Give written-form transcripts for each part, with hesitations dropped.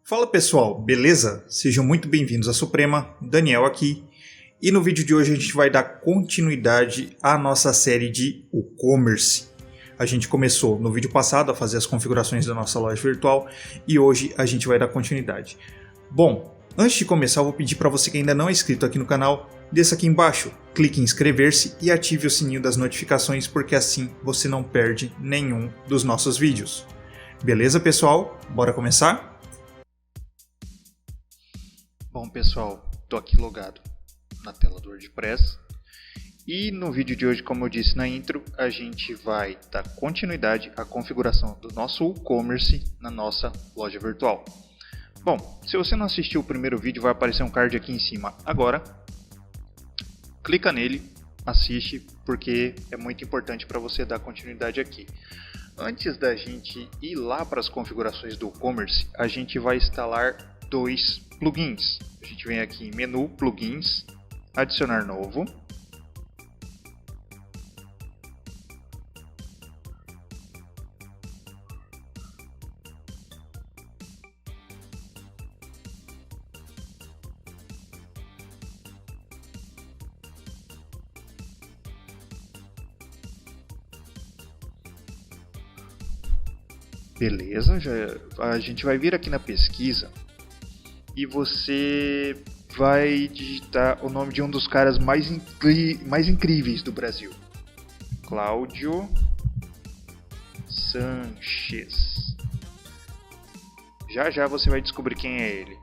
Fala pessoal, beleza? Sejam muito bem-vindos à Suprema, Daniel aqui. E no vídeo de hoje a gente vai dar continuidade à nossa série de e-commerce. A gente começou no vídeo passado a fazer as configurações da nossa loja virtual e hoje a gente vai dar continuidade. Bom, antes de começar eu vou pedir para você que ainda não é inscrito aqui no canal, desça aqui embaixo, clique em inscrever-se e ative o sininho das notificações porque assim você não perde nenhum dos nossos vídeos. Beleza pessoal? Bora começar? Bom pessoal, estou aqui logado na tela do WordPress e no vídeo de hoje, como eu disse na intro, a gente vai dar continuidade à configuração do nosso e-commerce na nossa loja virtual. Bom, se você não assistiu o primeiro vídeo, vai aparecer um card aqui em cima agora. Clica nele, assiste, porque é muito importante para você dar continuidade aqui. Antes da gente ir lá para as configurações do e-commerce, a gente vai instalar dois plugins. A gente vem aqui em menu, plugins, adicionar novo. Beleza, a gente vai vir aqui na pesquisa e você vai digitar o nome de um dos caras mais incríveis do Brasil. Cláudio Sanches. Já você vai descobrir quem é ele.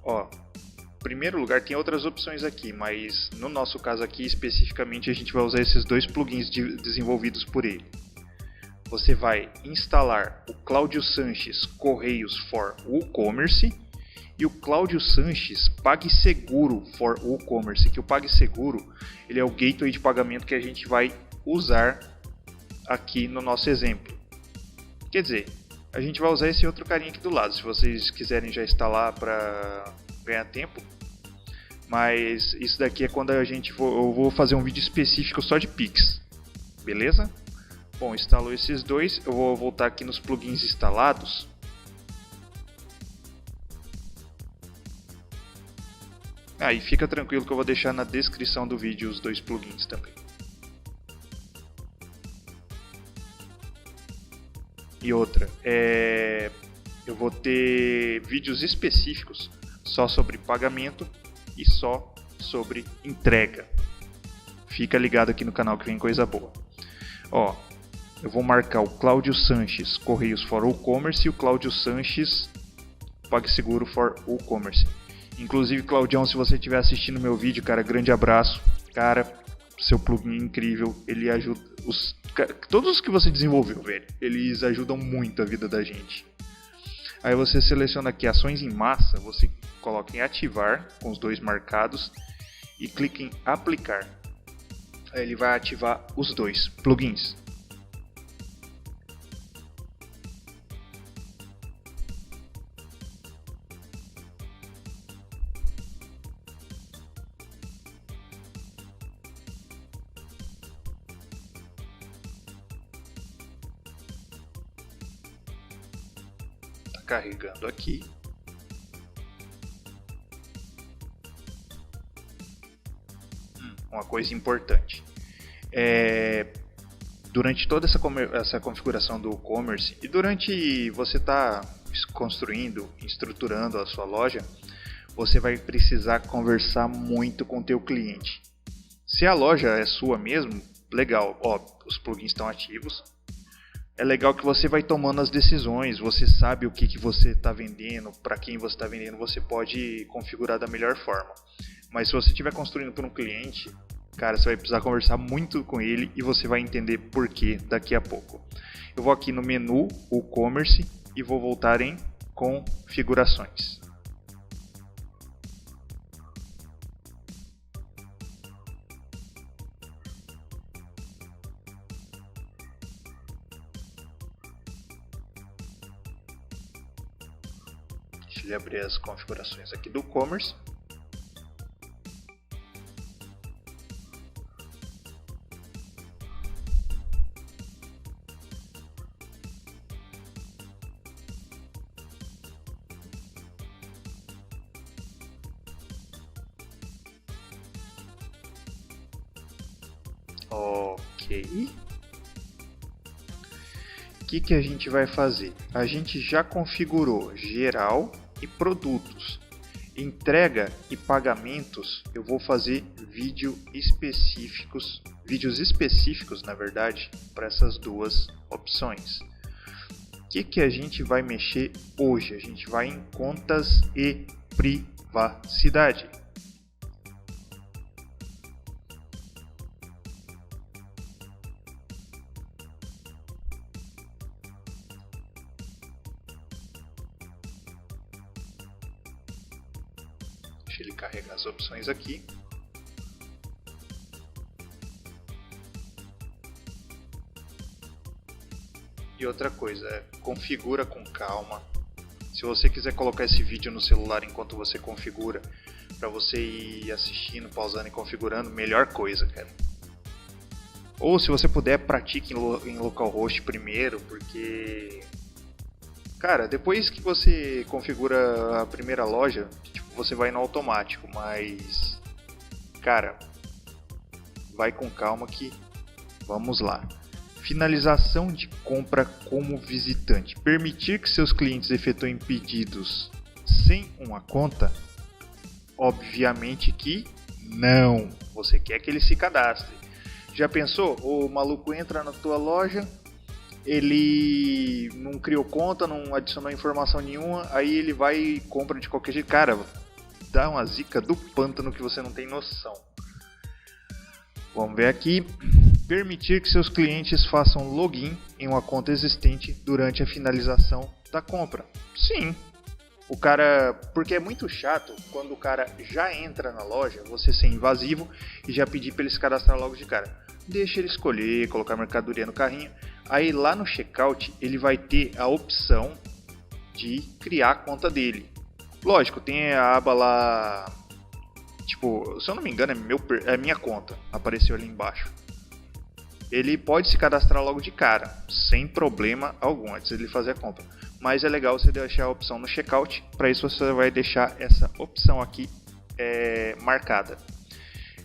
Ó, em primeiro lugar tem outras opções aqui, mas no nosso caso aqui especificamente a gente vai usar esses dois plugins desenvolvidos por ele. Você vai instalar o Cláudio Sanches Correios for WooCommerce e o Cláudio Sanches PagSeguro for WooCommerce, que o PagSeguro ele é o gateway de pagamento que a gente vai usar aqui no nosso exemplo. Quer dizer, a gente vai usar esse outro carinha aqui do lado, se vocês quiserem já instalar para ganhar tempo. Mas isso daqui é quando eu vou fazer um vídeo específico só de Pix, beleza? Bom, instalou esses dois, eu vou voltar aqui nos plugins instalados. E fica tranquilo que eu vou deixar na descrição do vídeo os dois plugins também. E outra, eu vou ter vídeos específicos só sobre pagamento e só sobre entrega. Fica ligado aqui no canal que vem coisa boa. Ó, eu vou marcar o Cláudio Sanches Correios for WooCommerce e o Cláudio Sanches PagSeguro for WooCommerce. Inclusive, Claudião, se você estiver assistindo meu vídeo, cara, grande abraço. Cara, seu plugin é incrível, ele ajuda todos os que você desenvolveu, velho. Eles ajudam muito a vida da gente. Aí você seleciona aqui ações em massa, você coloca em ativar com os dois marcados e clica em aplicar. Aí ele vai ativar os dois plugins. Tá carregando aqui. Uma coisa importante, durante toda essa configuração do e-commerce e durante você estar construindo, estruturando a sua loja, você vai precisar conversar muito com o teu cliente. Se a loja é sua mesmo, legal, ó, os plugins estão ativos, é legal que você vai tomando as decisões, você sabe o que você está vendendo, para quem você está vendendo, você pode configurar da melhor forma. Mas se você estiver construindo para um cliente, cara, você vai precisar conversar muito com ele e você vai entender por que daqui a pouco. Eu vou aqui no menu e-commerce e vou voltar em configurações. Deixa eu abrir as configurações aqui do e-commerce. Ok. O que a gente vai fazer? A gente já configurou geral e produtos. Entrega e pagamentos, eu vou fazer vídeos específicos, na verdade, para essas duas opções. O que a gente vai mexer hoje? A gente vai em contas e privacidade. Deixa ele carregar as opções aqui. E outra coisa, configura com calma. Se você quiser colocar esse vídeo no celular enquanto você configura, para você ir assistindo, pausando e configurando, melhor coisa, cara. Ou se você puder, pratique em localhost primeiro, porque... Cara, depois que você configura a primeira loja, tipo, você vai no automático, mas... Cara, vai com calma que... Vamos lá. Finalização de compra como visitante. Permitir que seus clientes efetuem pedidos sem uma conta? Obviamente que não. Você quer que ele se cadastre. Já pensou? O maluco entra na tua loja, ele não criou conta, não adicionou informação nenhuma, aí ele vai e compra de qualquer jeito. Cara, dá uma zica do pântano que você não tem noção. Vamos ver aqui. Permitir que seus clientes façam login em uma conta existente durante a finalização da compra. Sim. O cara, porque é muito chato quando o cara já entra na loja, você ser invasivo e já pedir para ele se cadastrar logo de cara. Deixa ele escolher, colocar mercadoria no carrinho. Aí lá no checkout ele vai ter a opção de criar a conta dele. Lógico, tem a aba lá, tipo, se eu não me engano é minha conta, apareceu ali embaixo. Ele pode se cadastrar logo de cara, sem problema algum, antes de ele fazer a compra. Mas é legal você deixar a opção no checkout, para isso você vai deixar essa opção aqui marcada.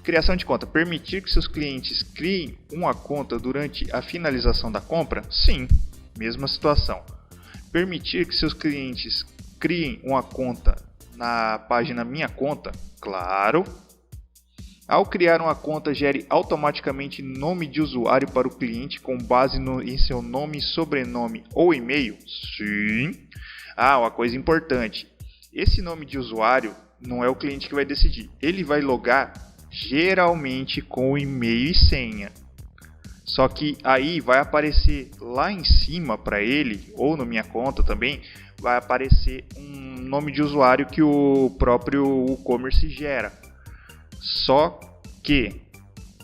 Criação de conta. Permitir que seus clientes criem uma conta durante a finalização da compra? Sim, mesma situação. Permitir que seus clientes criem uma conta na página Minha Conta? Claro. Ao criar uma conta, gere automaticamente nome de usuário para o cliente com base em seu nome, sobrenome ou e-mail? Sim. Uma coisa importante. Esse nome de usuário não é o cliente que vai decidir. Ele vai logar geralmente com o e-mail e senha. Só que aí vai aparecer lá em cima para ele, ou na Minha Conta também, vai aparecer um nome de usuário que o próprio WooCommerce gera. Só que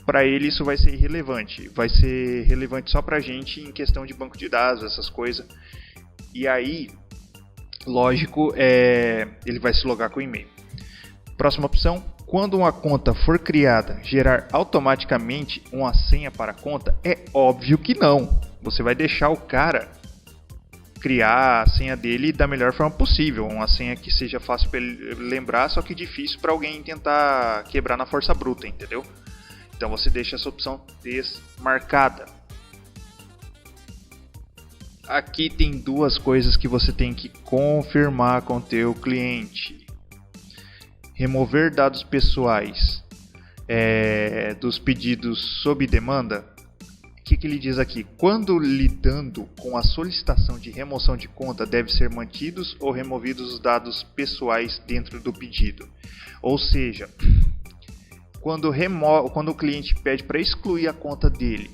para ele isso vai ser irrelevante. Vai ser relevante só para a gente em questão de banco de dados, essas coisas. E aí, lógico, ele vai se logar com o e-mail. Próxima opção. Quando uma conta for criada, gerar automaticamente uma senha para a conta? É óbvio que não. Você vai deixar o cara criar a senha dele da melhor forma possível. Uma senha que seja fácil para ele lembrar, só que difícil para alguém tentar quebrar na força bruta, entendeu? Então você deixa essa opção desmarcada. Aqui tem duas coisas que você tem que confirmar com o teu cliente. Remover dados pessoais dos pedidos sob demanda. O que ele diz aqui? Quando lidando com a solicitação de remoção de conta, deve ser mantidos ou removidos os dados pessoais dentro do pedido. Ou seja, quando o cliente pede para excluir a conta dele,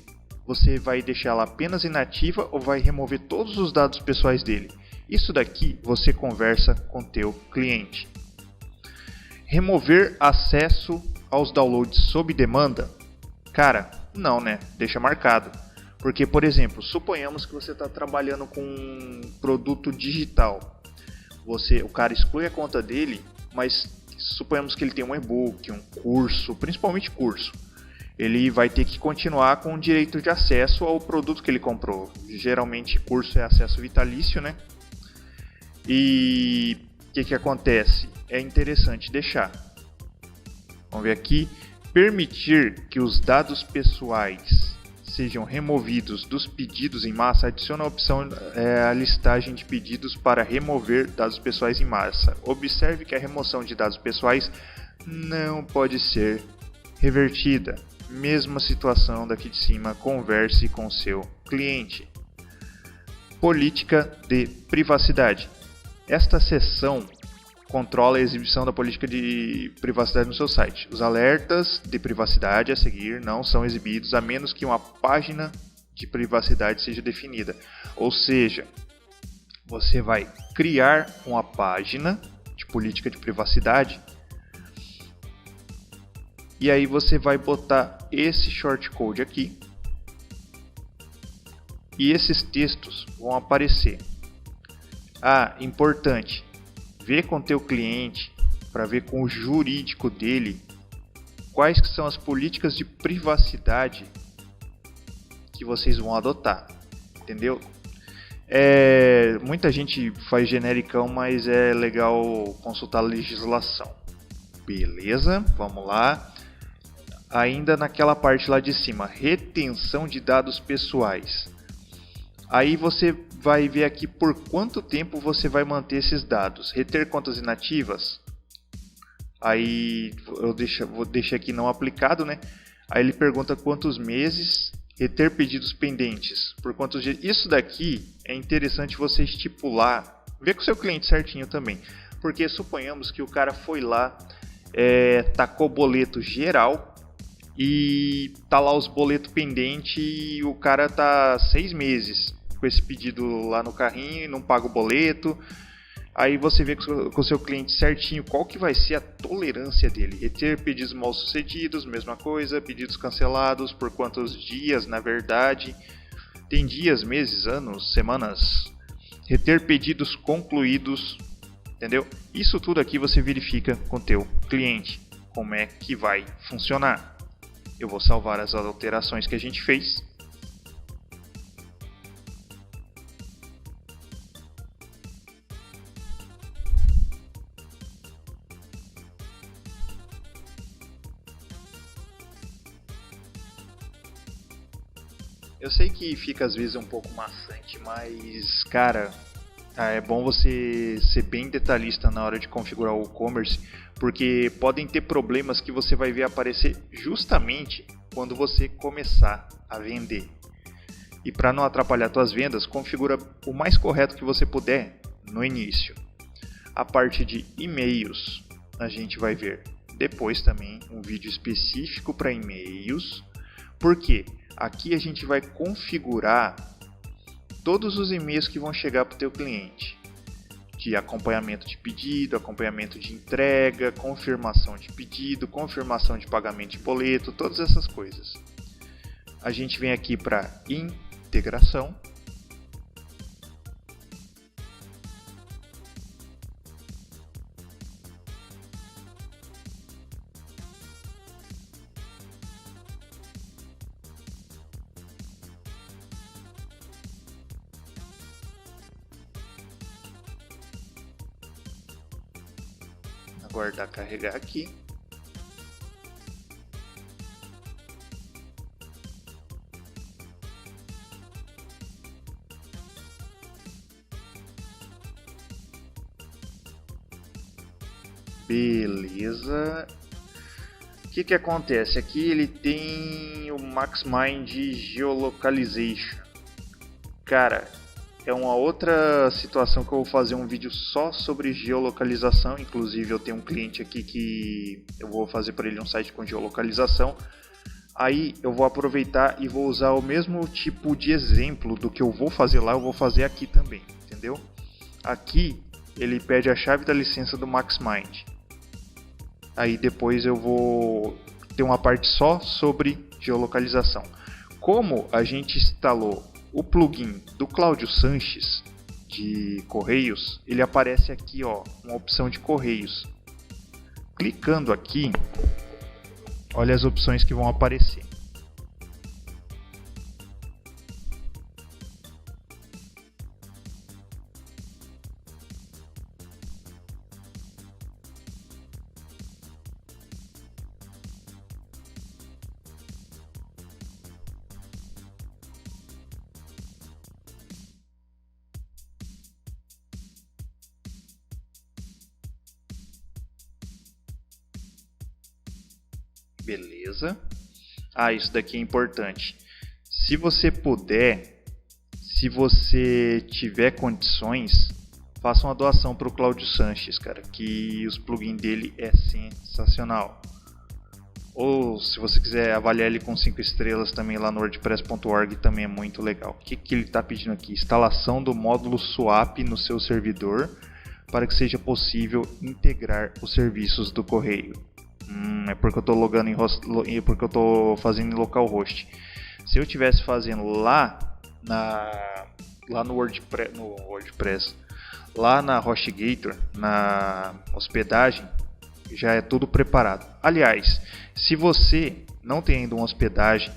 você vai deixá-la apenas inativa ou vai remover todos os dados pessoais dele? Isso daqui você conversa com teu cliente. Remover acesso aos downloads sob demanda? Cara, não, né? Deixa marcado. Porque, por exemplo, suponhamos que você está trabalhando com um produto digital. O cara exclui a conta dele, mas suponhamos que ele tem um e-book, um curso, principalmente curso. Ele vai ter que continuar com o direito de acesso ao produto que ele comprou. Geralmente curso é acesso vitalício, né? E o que acontece? É interessante deixar. Vamos ver aqui. permitir que os dados pessoais sejam removidos dos pedidos em massa, adiciona a opção a listagem de pedidos para remover dados pessoais em massa. Observe que a remoção de dados pessoais não pode ser revertida. Mesma situação daqui de cima, converse com seu cliente. Política de privacidade. Esta seção controla a exibição da política de privacidade no seu site. Os alertas de privacidade a seguir não são exibidos a menos que uma página de privacidade seja definida. Ou seja, você vai criar uma página de política de privacidade e aí você vai botar esse shortcode aqui e esses textos vão aparecer. Importante, ver com teu cliente para ver com o jurídico dele quais que são as políticas de privacidade que vocês vão adotar, entendeu? Muita gente faz genericão, mas é legal consultar a legislação. Beleza, vamos lá. Ainda naquela parte lá de cima, retenção de dados pessoais. Aí você vai ver aqui por quanto tempo você vai manter esses dados. Reter contas inativas. Aí vou deixar aqui não aplicado, né? Aí ele pergunta quantos meses. Reter pedidos pendentes. Por quantos dias. Isso daqui é interessante você estipular. Ver com o seu cliente certinho também. Porque suponhamos que o cara foi lá, tacou boleto geral. E tá lá os boletos pendentes e o cara tá 6 meses com esse pedido lá no carrinho e não paga o boleto. Aí você vê com o seu cliente certinho qual que vai ser a tolerância dele. Reter pedidos mal sucedidos, mesma coisa. Pedidos cancelados, por quantos dias, na verdade. Tem dias, meses, anos, semanas. Reter pedidos concluídos, entendeu? Isso tudo aqui você verifica com o teu cliente. Como é que vai funcionar. Eu vou salvar as alterações que a gente fez. Eu sei que fica às vezes um pouco maçante, mas cara, é bom você ser bem detalhista na hora de configurar o e-commerce, porque podem ter problemas que você vai ver aparecer justamente quando você começar a vender. E para não atrapalhar suas vendas, configura o mais correto que você puder no início. A parte de e-mails, a gente vai ver depois também um vídeo específico para e-mails, porque aqui a gente vai configurar todos os e-mails que vão chegar para o teu cliente, de acompanhamento de pedido, acompanhamento de entrega, confirmação de pedido, confirmação de pagamento de boleto, todas essas coisas. A gente vem aqui para integração. Aguardar carregar aqui. Beleza. O que acontece? Aqui ele tem o MaxMind Geolocalization. Cara, é uma outra situação que eu vou fazer um vídeo só sobre geolocalização. Inclusive eu tenho um cliente aqui que eu vou fazer para ele um site com geolocalização. Aí eu vou aproveitar e vou usar o mesmo tipo de exemplo do que eu vou fazer lá, eu vou fazer aqui também, entendeu? Aqui ele pede a chave da licença do MaxMind. Aí depois eu vou ter uma parte só sobre geolocalização. Como a gente instalou o plugin do Cláudio Sanches de Correios, ele aparece aqui, ó, uma opção de Correios. Clicando aqui, olha as opções que vão aparecer. Beleza. Ah, isso daqui é importante. Se você puder, se você tiver condições, faça uma doação para o Cláudio Sanches, cara, que os plugins dele é sensacional. Ou se você quiser avaliar ele com 5 estrelas também lá no wordpress.org, também é muito legal. O que ele está pedindo aqui? Instalação do módulo Swap no seu servidor para que seja possível integrar os serviços do correio. É porque eu estou logando porque eu estou fazendo em localhost. Se eu tivesse fazendo lá no WordPress, lá na HostGator, na hospedagem, já é tudo preparado. Aliás, se você não tem ainda uma hospedagem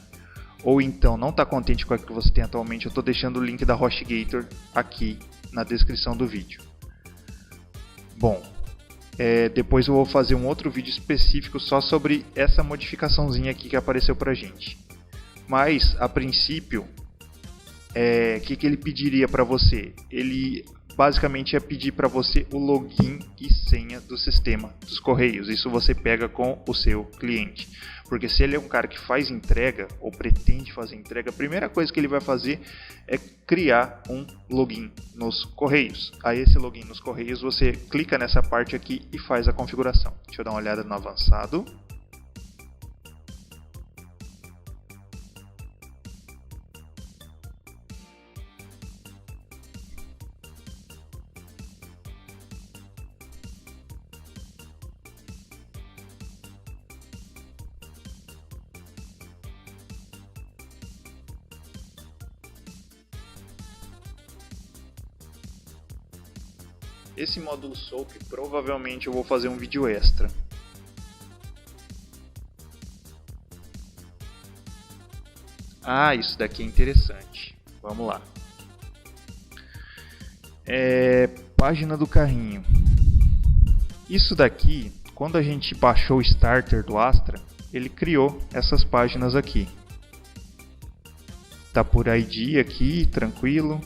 ou então não está contente com a que você tem atualmente, eu estou deixando o link da HostGator aqui na descrição do vídeo. Bom, depois eu vou fazer um outro vídeo específico só sobre essa modificaçãozinha aqui que apareceu pra gente. Mas, a princípio, o que ele pediria para você? Ele basicamente ia pedir para você o login e senha do sistema dos correios. Isso você pega com o seu cliente. Porque se ele é um cara que faz entrega ou pretende fazer entrega, a primeira coisa que ele vai fazer é criar um login nos correios. Aí esse login nos correios você clica nessa parte aqui e faz a configuração. Deixa eu dar uma olhada no avançado. Esse módulo SOAP, provavelmente eu vou fazer um vídeo extra. Ah, isso daqui é interessante. Vamos lá. Página do carrinho. Isso daqui, quando a gente baixou o starter do Astra, ele criou essas páginas aqui. Tá por ID aqui, tranquilo.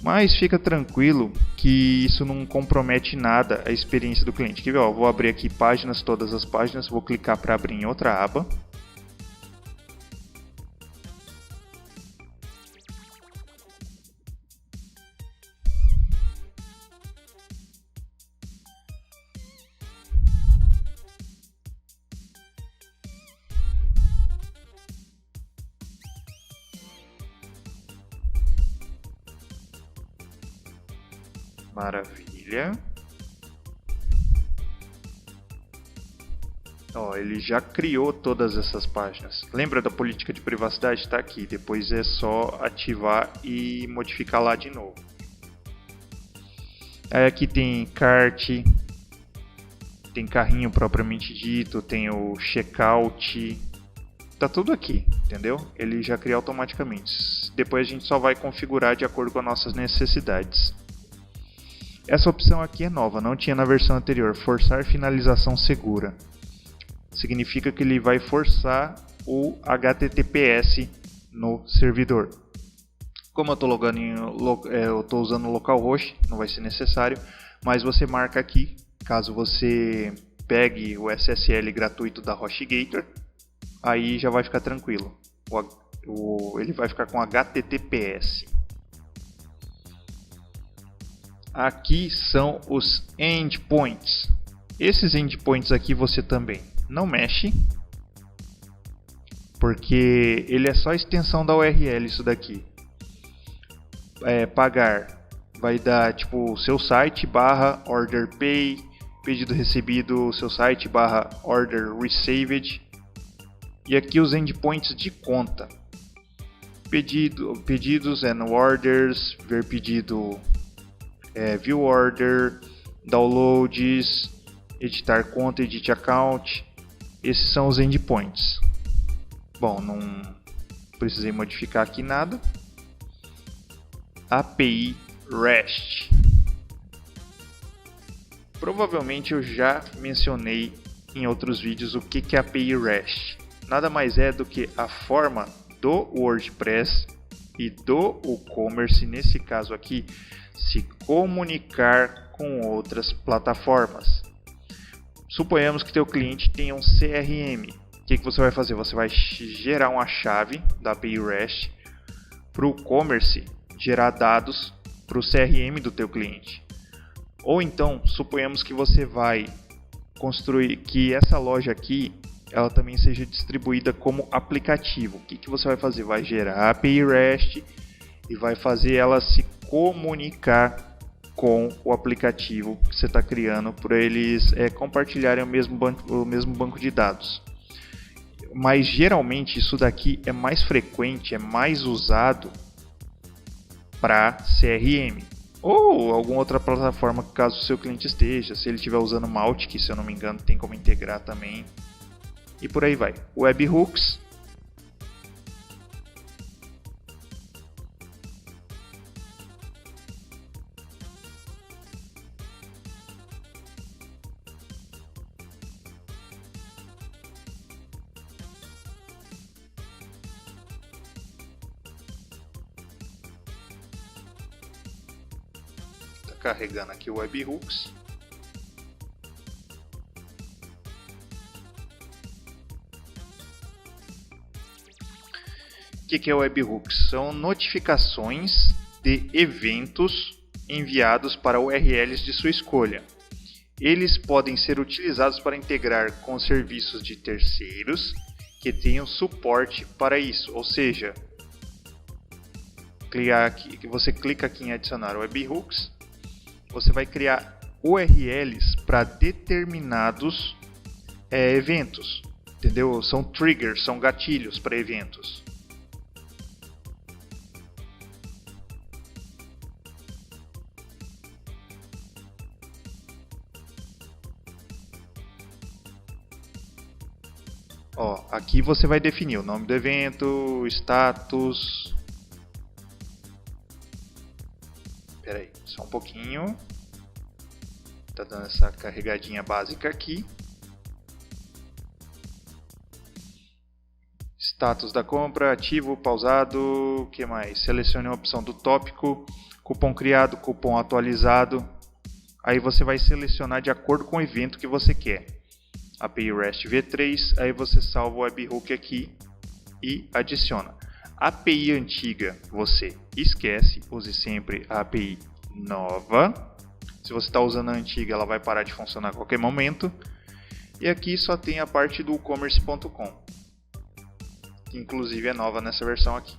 Mas fica tranquilo que isso não compromete nada a experiência do cliente. Quer ver? Vou abrir aqui páginas, todas as páginas, vou clicar para abrir em outra aba. Maravilha. Ele já criou todas essas páginas. Lembra da política de privacidade? Está aqui. Depois é só ativar e modificar lá de novo. Aí aqui tem kart, tem carrinho propriamente dito, tem o checkout. Tá tudo aqui, entendeu? Ele já cria automaticamente. Depois a gente só vai configurar de acordo com as nossas necessidades. Essa opção aqui é nova, não tinha na versão anterior. Forçar finalização segura. Significa que ele vai forçar o HTTPS no servidor. Como eu estou usando o localhost, não vai ser necessário, mas você marca aqui, caso você pegue o SSL gratuito da HostGator, aí já vai ficar tranquilo. Ele vai ficar com HTTPS. Aqui são os endpoints. Esses endpoints aqui você também não mexe, porque ele é só a extensão da URL isso daqui. Pagar vai dar tipo seu site / order pay, pedido recebido, seu site / order received. E aqui os endpoints de conta. Pedidos and orders, ver pedido, view order, downloads, editar conta, edit account. Esses são os endpoints. Bom, não precisei modificar aqui nada. API REST. Provavelmente eu já mencionei em outros vídeos o que é API REST. Nada mais é do que a forma do WordPress e do WooCommerce, nesse caso aqui, se comunicar com outras plataformas. Suponhamos que teu cliente tenha um CRM. que você vai fazer? Você vai gerar uma chave da API REST para o commerce gerar dados para o CRM do teu cliente. Ou então, suponhamos que você vai construir que essa loja aqui ela também seja distribuída como aplicativo. O que você vai fazer? Vai gerar a API REST e vai fazer ela se comunicar com o aplicativo que você está criando para eles compartilharem o mesmo banco de dados. Mas geralmente isso daqui é mais frequente, é mais usado para CRM ou alguma outra plataforma caso o seu cliente esteja, se ele estiver usando Mautic, se eu não me engano tem como integrar também, e por aí vai. Webhooks, tá carregando aqui o Webhooks. O que é o Webhooks? São notificações de eventos enviados para URLs de sua escolha. Eles podem ser utilizados para integrar com serviços de terceiros que tenham suporte para isso. Ou seja, você clica aqui em adicionar Webhooks, você vai criar URLs para determinados eventos. Entendeu? São triggers, são gatilhos para eventos. Ó, aqui você vai definir o nome do evento, status. Espera aí, só um pouquinho. Tá dando essa carregadinha básica aqui. Status da compra, ativo, pausado, o que mais? Selecione a opção do tópico, cupom criado, cupom atualizado. Aí você vai selecionar de acordo com o evento que você quer. API REST v3, aí você salva o webhook aqui e adiciona. API antiga você esquece, use sempre a API nova. Se você está usando a antiga, ela vai parar de funcionar a qualquer momento. E aqui só tem a parte do commerce.com, que inclusive é nova nessa versão aqui.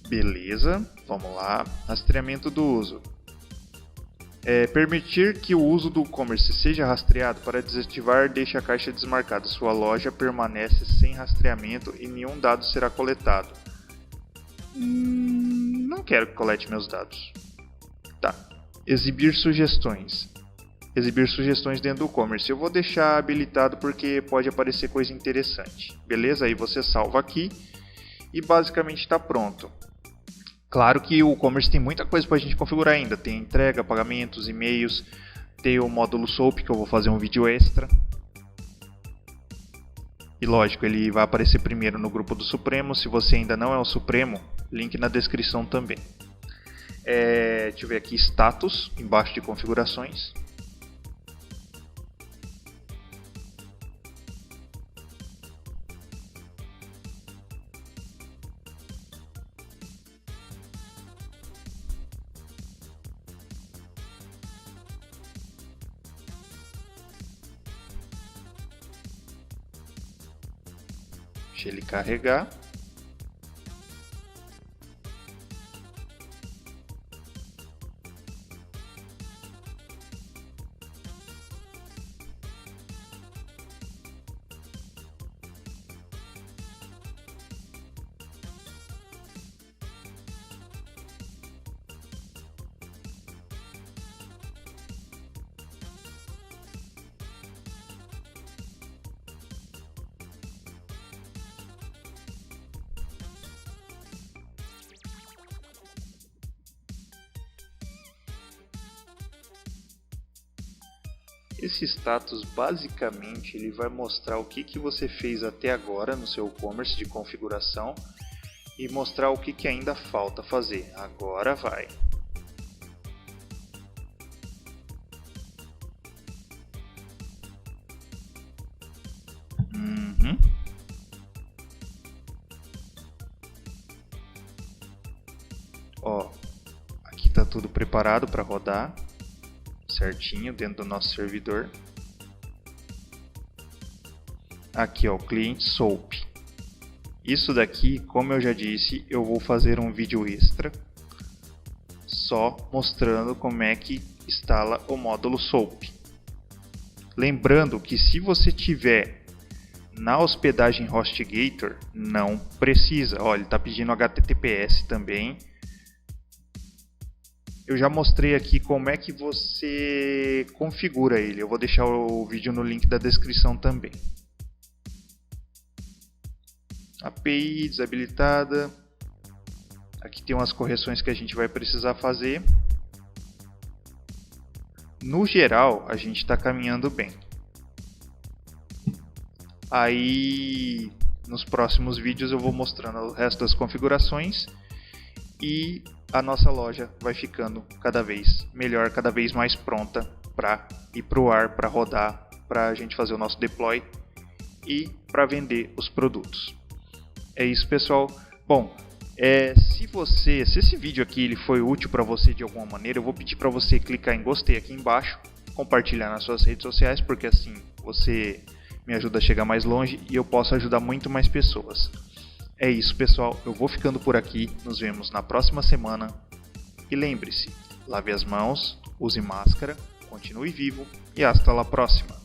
Beleza, vamos lá. Rastreamento do uso. Permitir que o uso do e-commerce seja rastreado. Para desativar, deixe a caixa desmarcada. Sua loja permanece sem rastreamento e nenhum dado será coletado. Não quero que colete meus dados. Tá. Exibir sugestões. Exibir sugestões dentro do e-commerce. Eu vou deixar habilitado porque pode aparecer coisa interessante. Beleza? Aí você salva aqui e basicamente está pronto. Claro que o e-commerce tem muita coisa para a gente configurar ainda. Tem entrega, pagamentos, e-mails, tem o módulo SOAP que eu vou fazer um vídeo extra. E lógico, ele vai aparecer primeiro no grupo do Supremo. Se você ainda não é o Supremo, link na descrição também. Deixa eu ver aqui, status, embaixo de configurações. Deixa ele carregar. Esse status basicamente ele vai mostrar o que você fez até agora no seu e-commerce de configuração e mostrar o que ainda falta fazer. Agora vai! Ó, aqui está tudo preparado para rodar certinho dentro do nosso servidor. Aqui ó, o cliente SOAP. Isso daqui, como eu já disse, eu vou fazer um vídeo extra só mostrando como é que instala o módulo SOAP. Lembrando que se você tiver na hospedagem HostGator, não precisa. Olha, ele está pedindo HTTPS também. Eu já mostrei aqui como é que você configura ele. Eu vou deixar o vídeo no link da descrição também. API desabilitada. Aqui tem umas correções que a gente vai precisar fazer. No geral, a gente está caminhando bem. Aí, nos próximos vídeos eu vou mostrando o resto das configurações e a nossa loja vai ficando cada vez melhor, cada vez mais pronta para ir para o ar, para rodar, para a gente fazer o nosso deploy e para vender os produtos. É isso, pessoal. Bom, se esse vídeo aqui ele foi útil para você de alguma maneira, eu vou pedir para você clicar em gostei aqui embaixo, compartilhar nas suas redes sociais, porque assim você me ajuda a chegar mais longe e eu posso ajudar muito mais pessoas. É isso, pessoal. Eu vou ficando por aqui. Nos vemos na próxima semana. E lembre-se, lave as mãos, use máscara, continue vivo e hasta la próxima.